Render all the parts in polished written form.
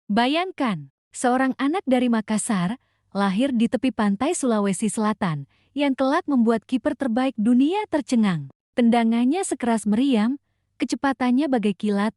Bayangkan, seorang anak dari Makassar, lahir di tepi pantai Sulawesi Selatan, yang kelak membuat kiper terbaik dunia tercengang. Tendangannya sekeras meriam, kecepatannya bagai kilat,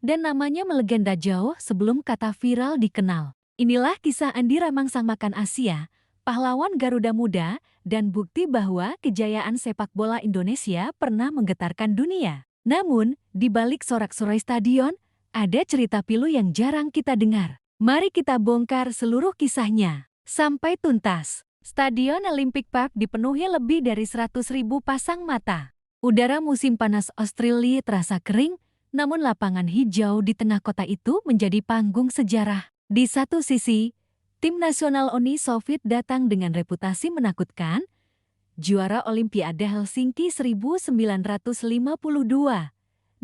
dan namanya melegenda jauh sebelum kata viral dikenal. Inilah kisah Andi Ramang sang makan Asia, pahlawan Garuda Muda, dan bukti bahwa kejayaan sepak bola Indonesia pernah menggetarkan dunia. Namun, di balik sorak-sorai stadion, ada cerita pilu yang jarang kita dengar. Mari kita bongkar seluruh kisahnya sampai tuntas. Stadion Olympic Park dipenuhi lebih dari 100.000 pasang mata. Udara musim panas Australia terasa kering, namun lapangan hijau di tengah kota itu menjadi panggung sejarah. Di satu sisi, tim nasional Uni Soviet datang dengan reputasi menakutkan, juara Olimpiade Helsinki 1952,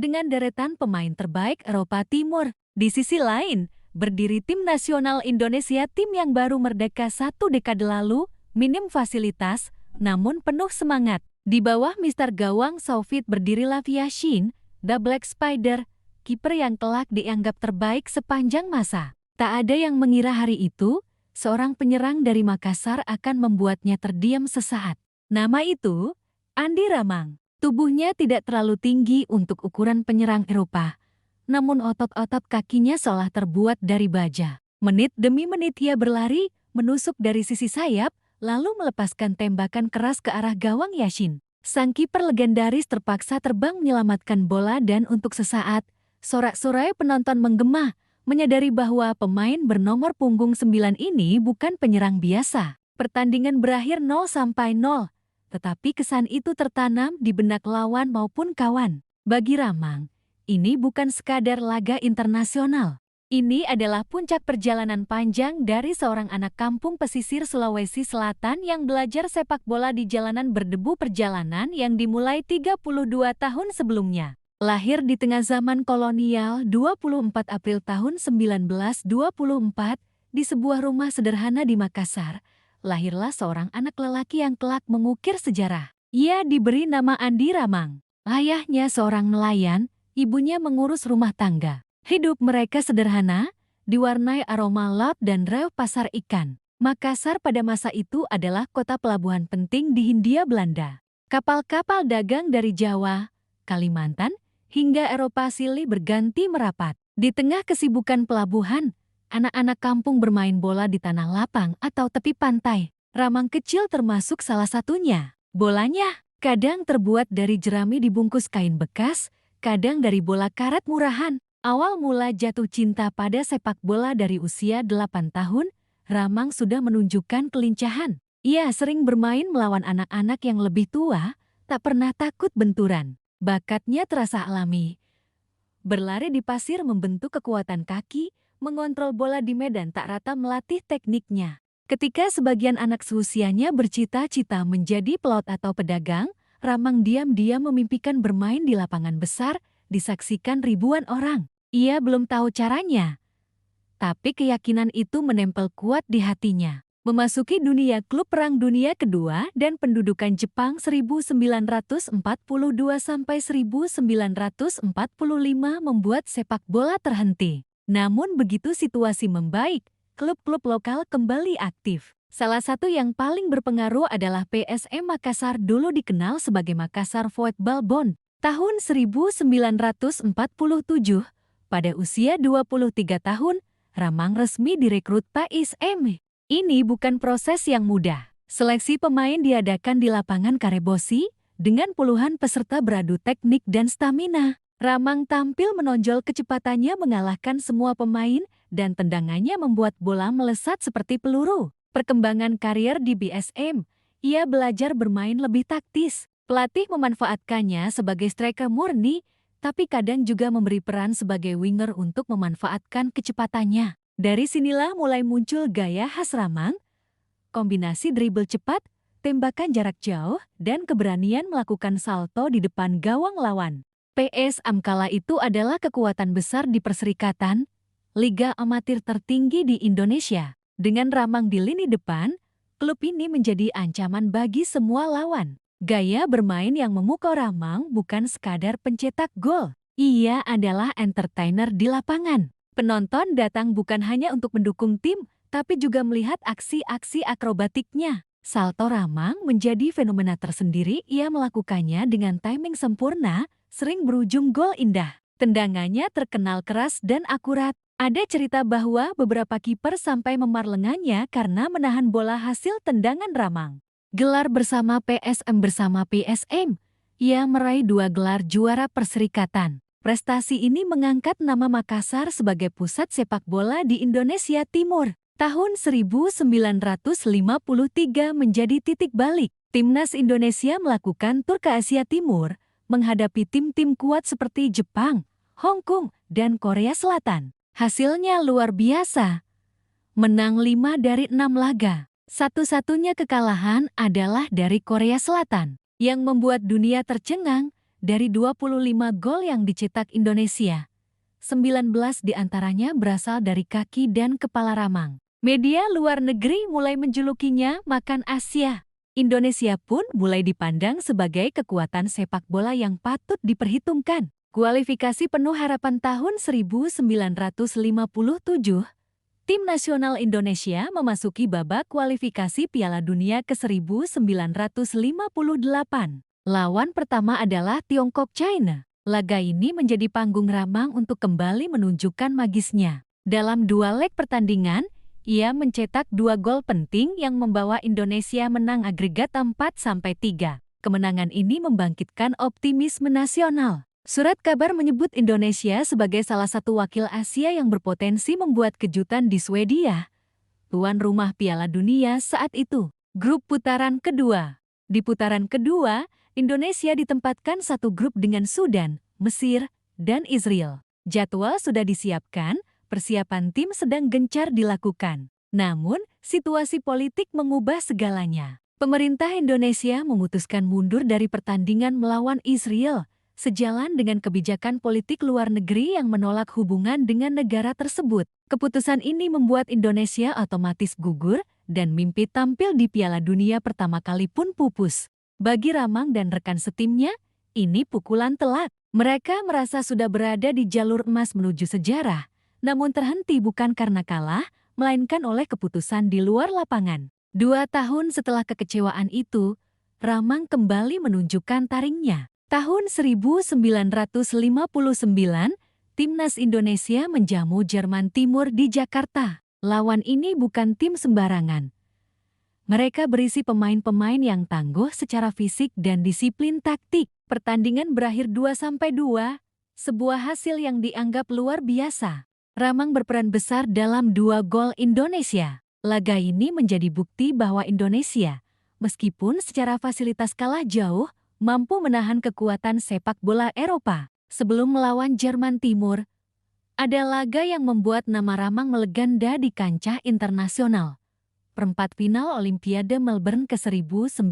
dengan deretan pemain terbaik Eropa Timur. Di sisi lain, berdiri tim nasional Indonesia, tim yang baru merdeka 1 dekade lalu, minim fasilitas, namun penuh semangat. Di bawah Mister Gawang Soviet berdiri Lev Yashin, The Black Spider, kiper yang kelak dianggap terbaik sepanjang masa. Tak ada yang mengira hari itu, seorang penyerang dari Makassar akan membuatnya terdiam sesaat. Nama itu, Andi Ramang. Tubuhnya tidak terlalu tinggi untuk ukuran penyerang Eropa, namun otot-otot kakinya seolah terbuat dari baja. Menit demi menit ia berlari, menusuk dari sisi sayap, lalu melepaskan tembakan keras ke arah gawang Yashin. Sang kiper legendaris terpaksa terbang menyelamatkan bola dan untuk sesaat, sorak-sorai penonton menggema, menyadari bahwa pemain bernomor punggung 9 ini bukan penyerang biasa. Pertandingan berakhir 0-0, tetapi kesan itu tertanam di benak lawan maupun kawan. Bagi Ramang, ini bukan sekadar laga internasional. Ini adalah puncak perjalanan panjang dari seorang anak kampung pesisir Sulawesi Selatan yang belajar sepak bola di jalanan berdebu, perjalanan yang dimulai 32 tahun sebelumnya. Lahir di tengah zaman kolonial 24 April tahun 1924 di sebuah rumah sederhana di Makassar, lahirlah seorang anak lelaki yang kelak mengukir sejarah. Ia diberi nama Andi Ramang. Ayahnya seorang nelayan, ibunya mengurus rumah tangga. Hidup mereka sederhana, diwarnai aroma laut dan reok pasar ikan. Makassar pada masa itu adalah kota pelabuhan penting di Hindia Belanda. Kapal-kapal dagang dari Jawa, Kalimantan, hingga Eropa silih berganti merapat. Di tengah kesibukan pelabuhan, anak-anak kampung bermain bola di tanah lapang atau tepi pantai. Ramang kecil termasuk salah satunya. Bolanya kadang terbuat dari jerami dibungkus kain bekas, kadang dari bola karet murahan. Awal mula jatuh cinta pada sepak bola dari usia 8 tahun, Ramang sudah menunjukkan kelincahan. Ia sering bermain melawan anak-anak yang lebih tua, tak pernah takut benturan. Bakatnya terasa alami. Berlari di pasir membentuk kekuatan kaki, mengontrol bola di medan tak rata melatih tekniknya. Ketika sebagian anak seusianya bercita-cita menjadi pelot atau pedagang, Ramang diam-diam memimpikan bermain di lapangan besar, disaksikan ribuan orang. Ia belum tahu caranya, tapi keyakinan itu menempel kuat di hatinya. Memasuki dunia klub Perang Dunia Kedua dan pendudukan Jepang 1942 sampai 1945 membuat sepak bola terhenti. Namun begitu situasi membaik, klub-klub lokal kembali aktif. Salah satu yang paling berpengaruh adalah PSM Makassar, dulu dikenal sebagai Makassar Football Bond. Tahun 1947, pada usia 23 tahun, Ramang resmi direkrut PSM. Ini bukan proses yang mudah. Seleksi pemain diadakan di lapangan Karebosi, dengan puluhan peserta beradu teknik dan stamina. Ramang tampil menonjol, kecepatannya mengalahkan semua pemain, dan tendangannya membuat bola melesat seperti peluru. Perkembangan karier di PSM, ia belajar bermain lebih taktis. Pelatih memanfaatkannya sebagai striker murni, tapi kadang juga memberi peran sebagai winger untuk memanfaatkan kecepatannya. Dari sinilah mulai muncul gaya khas Ramang, kombinasi dribble cepat, tembakan jarak jauh, dan keberanian melakukan salto di depan gawang lawan. PSM kala itu adalah kekuatan besar di Perserikatan, liga amatir tertinggi di Indonesia. Dengan Ramang di lini depan, klub ini menjadi ancaman bagi semua lawan. Gaya bermain yang memukau Ramang bukan sekadar pencetak gol. Ia adalah entertainer di lapangan. Penonton datang bukan hanya untuk mendukung tim, tapi juga melihat aksi-aksi akrobatiknya. Salto Ramang menjadi fenomena tersendiri. Ia melakukannya dengan timing sempurna, sering berujung gol indah. Tendangannya terkenal keras dan akurat. Ada cerita bahwa beberapa kiper sampai memar lengannya karena menahan bola hasil tendangan Ramang. Gelar bersama PSM. Ia meraih 2 gelar juara Perserikatan. Prestasi ini mengangkat nama Makassar sebagai pusat sepak bola di Indonesia Timur. Tahun 1953 menjadi titik balik. Timnas Indonesia melakukan tur ke Asia Timur, menghadapi tim-tim kuat seperti Jepang, Hong Kong, dan Korea Selatan. Hasilnya luar biasa. Menang 5 dari 6 laga. Satu-satunya kekalahan adalah dari Korea Selatan, yang membuat dunia tercengang. Dari 25 gol yang dicetak Indonesia, 19 diantaranya berasal dari kaki dan kepala Ramang. Media luar negeri mulai menjulukinya makan Asia. Indonesia pun mulai dipandang sebagai kekuatan sepak bola yang patut diperhitungkan. Kualifikasi penuh harapan tahun 1957, tim nasional Indonesia memasuki babak kualifikasi Piala Dunia ke-1958. Lawan pertama adalah Tiongkok China. Laga ini menjadi panggung Ramang untuk kembali menunjukkan magisnya. Dalam 2 leg pertandingan, ia mencetak 2 gol penting yang membawa Indonesia menang agregat 4-3. Kemenangan ini membangkitkan optimisme nasional. Surat kabar menyebut Indonesia sebagai salah satu wakil Asia yang berpotensi membuat kejutan di Swedia, tuan rumah Piala Dunia saat itu. Grup putaran kedua. Di putaran kedua, Indonesia ditempatkan satu grup dengan Sudan, Mesir, dan Israel. Jadwal sudah disiapkan, persiapan tim sedang gencar dilakukan. Namun, situasi politik mengubah segalanya. Pemerintah Indonesia memutuskan mundur dari pertandingan melawan Israel, sejalan dengan kebijakan politik luar negeri yang menolak hubungan dengan negara tersebut. Keputusan ini membuat Indonesia otomatis gugur, dan mimpi tampil di Piala Dunia pertama kali pun pupus. Bagi Ramang dan rekan setimnya, ini pukulan telak. Mereka merasa sudah berada di jalur emas menuju sejarah, namun terhenti bukan karena kalah, melainkan oleh keputusan di luar lapangan. 2 tahun setelah kekecewaan itu, Ramang kembali menunjukkan taringnya. Tahun 1959, Timnas Indonesia menjamu Jerman Timur di Jakarta. Lawan ini bukan tim sembarangan. Mereka berisi pemain-pemain yang tangguh secara fisik dan disiplin taktik. Pertandingan berakhir 2-2, sebuah hasil yang dianggap luar biasa. Ramang berperan besar dalam 2 gol Indonesia. Laga ini menjadi bukti bahwa Indonesia, meskipun secara fasilitas kalah jauh, mampu menahan kekuatan sepak bola Eropa. Sebelum melawan Jerman Timur, ada laga yang membuat nama Ramang melegenda di kancah internasional. Perempat final Olimpiade Melbourne ke-1956.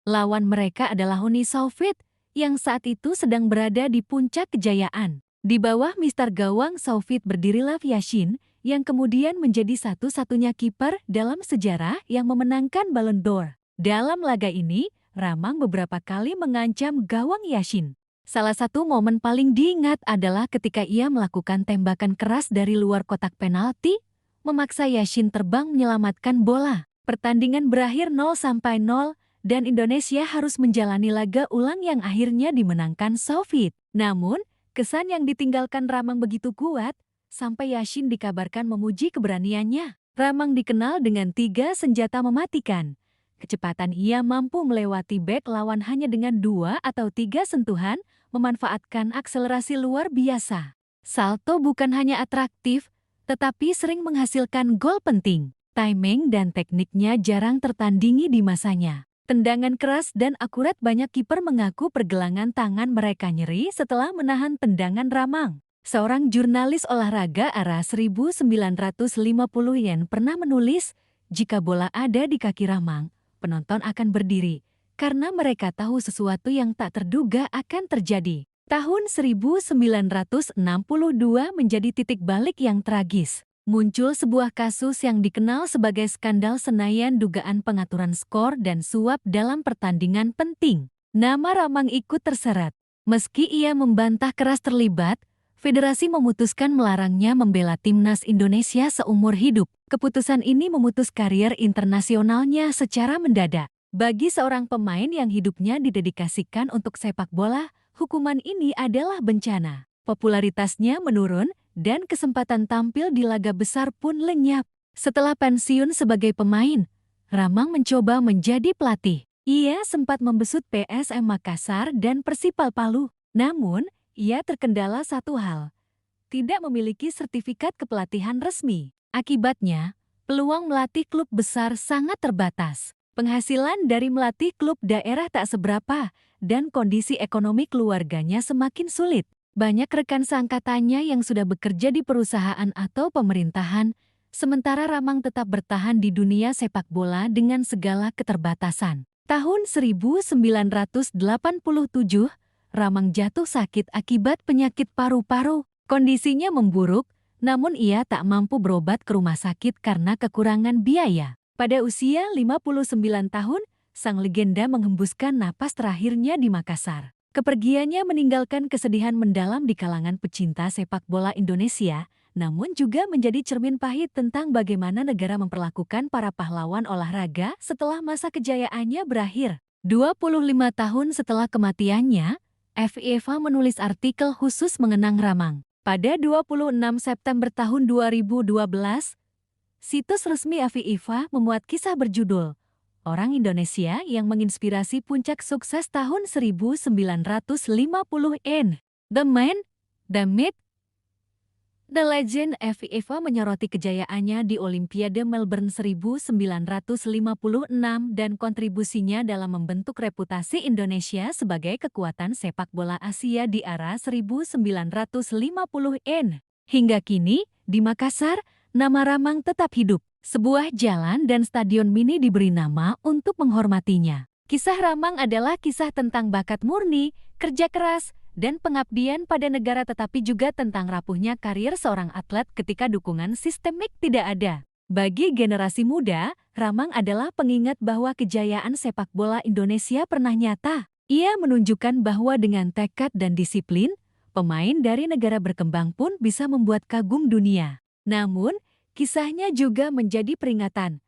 Lawan mereka adalah Uni Soviet yang saat itu sedang berada di puncak kejayaan. Di bawah mister gawang Soviet berdiri Lev Yashin yang kemudian menjadi satu-satunya kiper dalam sejarah yang memenangkan Ballon d'Or. Dalam laga ini, Ramang beberapa kali mengancam gawang Yashin. Salah satu momen paling diingat adalah ketika ia melakukan tembakan keras dari luar kotak penalti, memaksa Yashin terbang menyelamatkan bola. Pertandingan berakhir 0-0 dan Indonesia harus menjalani laga ulang yang akhirnya dimenangkan Soviet. Namun, kesan yang ditinggalkan Ramang begitu kuat, sampai Yashin dikabarkan memuji keberaniannya. Ramang dikenal dengan 3 senjata mematikan. Kecepatan ia mampu melewati bek lawan hanya dengan 2 atau 3 sentuhan, memanfaatkan akselerasi luar biasa. Salto bukan hanya atraktif, tetapi sering menghasilkan gol penting. Timing dan tekniknya jarang tertandingi di masanya. Tendangan keras dan akurat, banyak kiper mengaku pergelangan tangan mereka nyeri setelah menahan tendangan Ramang. Seorang jurnalis olahraga era 1950-an pernah menulis, jika bola ada di kaki Ramang, penonton akan berdiri, karena mereka tahu sesuatu yang tak terduga akan terjadi. Tahun 1962 menjadi titik balik yang tragis. Muncul sebuah kasus yang dikenal sebagai skandal Senayan, dugaan pengaturan skor dan suap dalam pertandingan penting. Nama Ramang ikut terseret. Meski ia membantah keras terlibat, Federasi memutuskan melarangnya membela timnas Indonesia seumur hidup. Keputusan ini memutus karier internasionalnya secara mendadak. Bagi seorang pemain yang hidupnya didedikasikan untuk sepak bola, hukuman ini adalah bencana. Popularitasnya menurun dan kesempatan tampil di laga besar pun lenyap. Setelah pensiun sebagai pemain, Ramang mencoba menjadi pelatih. Ia sempat membesut PSM Makassar dan Persipal Palu. Namun, ia terkendala satu hal, tidak memiliki sertifikat kepelatihan resmi. Akibatnya, peluang melatih klub besar sangat terbatas. Penghasilan dari melatih klub daerah tak seberapa, dan kondisi ekonomi keluarganya semakin sulit. Banyak rekan seangkatannya yang sudah bekerja di perusahaan atau pemerintahan, sementara Ramang tetap bertahan di dunia sepak bola dengan segala keterbatasan. Tahun 1987, Ramang jatuh sakit akibat penyakit paru-paru. Kondisinya memburuk, namun ia tak mampu berobat ke rumah sakit karena kekurangan biaya. Pada usia 59 tahun, sang legenda menghembuskan napas terakhirnya di Makassar. Kepergiannya meninggalkan kesedihan mendalam di kalangan pecinta sepak bola Indonesia, namun juga menjadi cermin pahit tentang bagaimana negara memperlakukan para pahlawan olahraga setelah masa kejayaannya berakhir. 25 tahun setelah kematiannya, FIFA menulis artikel khusus mengenang Ramang. Pada 26 September tahun 2012, situs resmi FIFA memuat kisah berjudul Orang Indonesia yang menginspirasi puncak sukses tahun 1950-N. The Man, The Myth, The Legend. FIFA menyoroti kejayaannya di Olimpiade Melbourne 1956 dan kontribusinya dalam membentuk reputasi Indonesia sebagai kekuatan sepak bola Asia di era 1950-N. Hingga kini, di Makassar, nama Ramang tetap hidup. Sebuah jalan dan stadion mini diberi nama untuk menghormatinya. Kisah Ramang adalah kisah tentang bakat murni, kerja keras, dan pengabdian pada negara, tetapi juga tentang rapuhnya karir seorang atlet ketika dukungan sistemik tidak ada. Bagi generasi muda, Ramang adalah pengingat bahwa kejayaan sepak bola Indonesia pernah nyata. Ia menunjukkan bahwa dengan tekad dan disiplin, pemain dari negara berkembang pun bisa membuat kagum dunia. Namun, kisahnya juga menjadi peringatan.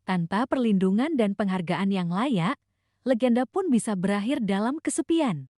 Tanpa perlindungan dan penghargaan yang layak, legenda pun bisa berakhir dalam kesepian.